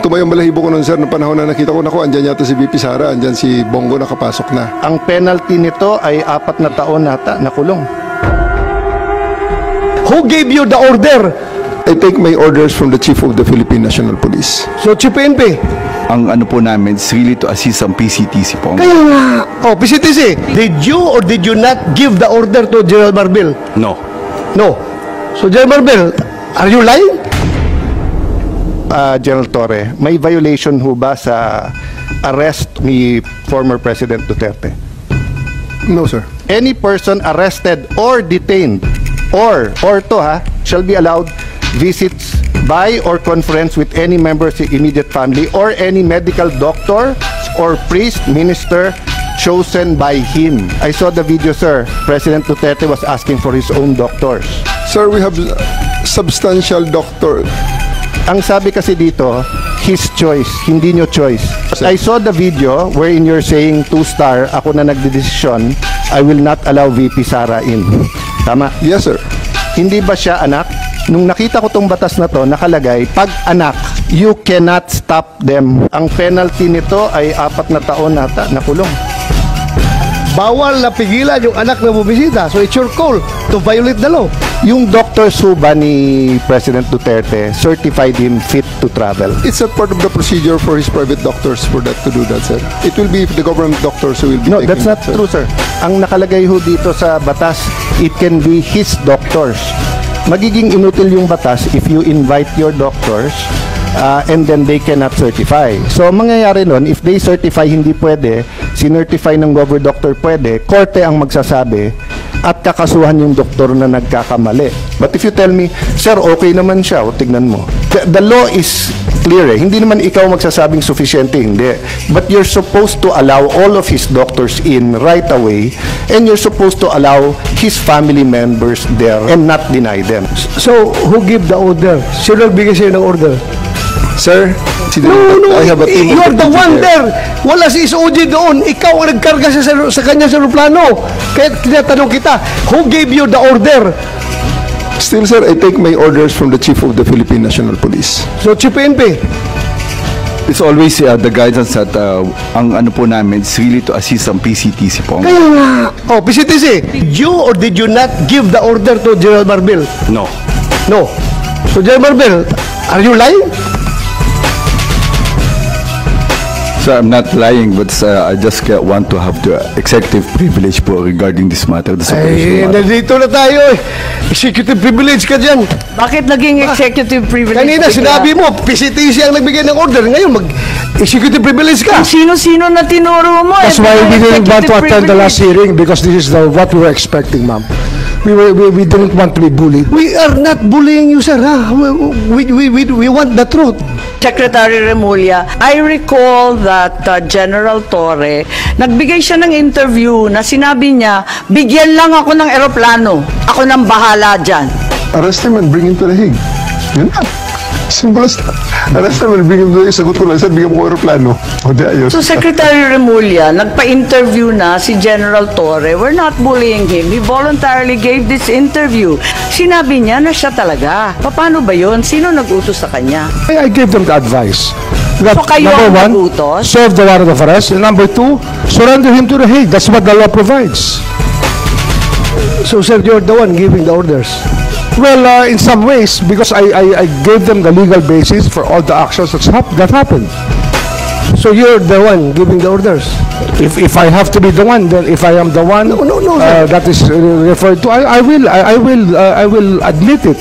tumayong balahibo ko nun, sir, noong panahon na nakita ko, naku, andyan yata si VP Sara, andyan si Bongo nakapasok na. Ang penalty nito ay 4 na taon nata na kulong. Who gave you the order? I take my orders from the Chief of the Philippine National Police. So, Chief PNP. Ang ano po namin is really to assist ang PCTC po. Kaya nga. Oh, PCTC, did you or did you not give the order to General Marbil? No. No. So, General Marbil, are you lying? General Torre, may violation ho ba sa arrest ni former President Duterte? No, sir. Any person arrested or detained or to shall be allowed visits by or conference with any member of the immediate family or any medical doctor or priest, minister chosen by him. I saw the video, sir. President Duterte was asking for his own doctors. Sir, we have substantial doctor. Ang sabi kasi dito, his choice, hindi nyo choice. I saw the video wherein you're saying 2-star, ako na nagdedesisyon, I will not allow VP Sara in. Tama? Yes, sir. Hindi ba siya anak? Nung nakita ko tong batas na to, nakalagay, pag anak, you cannot stop them. Ang penalty nito ay 4 na taon nata na kulong. Bawal na pigilan yung anak na bubisita. So, it's your call to violate the law. Yung doctors ho ba ni President Duterte certified him fit to travel? It's not part of the procedure for his private doctors for that to do that, sir. It will be the government doctors who will be No, taking that's not that, sir. true, sir. Ang nakalagay ho dito sa batas, it can be his doctors. Magiging inutil yung batas if you invite your doctors and then they cannot certify. So, ang mangyayari nun, if they certify hindi pwede, sinertify ng government doctor pwede, korte ang magsasabi at kakasuhan yung doktor na nagkakamali. But if you tell me, sir, okay naman siya, o tignan mo. The law is clear eh. Hindi naman ikaw magsasabing sufficiente, hindi. But you're supposed to allow all of his doctors in right away and you're supposed to allow his family members there and not deny them. So, who give the order? Sino nagbigay sa'yo ng order? Sir, No, I have a team of you're the one there. there. Wala si SOG doon. Ikaw ang nagkarga sa kanya sa aeroplano. Kaya tinatanong kita, who gave you the order? Still, sir, I take my orders from the Chief of the Philippine National Police. So, Chief PNP. It's always the guidance that ang ano po namin is really to assist ang PCTC po. Kaya nga. Oh, PCTC, did you or did you not give the order to General Marbil? No. No. So, General Marbil, are you lying? So I'm not lying, but I just want to have the executive privilege po regarding this matter. The Ay, nandito na tayo eh. Executive privilege ka dyan. Bakit naging executive privilege? Kanina sinabi mo, PCTC ang nagbigay ng order. Ngayon, mag-executive privilege ka. Sino-sino na tinuro mo? That's why we didn't want to attend the last hearing because this is what we were expecting, ma'am. We didn't want to be bullied. We are not bullying you, sir. Ha? We want the truth. Secretary Remulla, I recall that General Torre, nagbigay siya ng interview na sinabi niya, bigyan lang ako ng eroplano. Ako nang bahala dyan. Arrest him and bring him to the Hague. Yun na. Simple as that. Arrest him and bring him to the Hague. Sagot ko lang, sir, bigyan mo ko aeroplano. O di ayos. So Secretary Remulla, nagpa-interview na si General Torre. We're not bullying him. He voluntarily gave this interview. Sinabi niya na siya talaga. Paano ba yun? Sino nag-utos sa kanya? I gave them the advice. That, So kayo number ang one, nag-utos? serve the warrant of arrest. And number two, surrender him to the Hague. That's what the law provides. So, sir, you're the one giving the orders. Well, in some ways, because I gave them the legal basis for all the actions that happened. So, you're the one giving the orders. If I have to be the one, then if I am the one No, sir. that is referred to, I will admit it.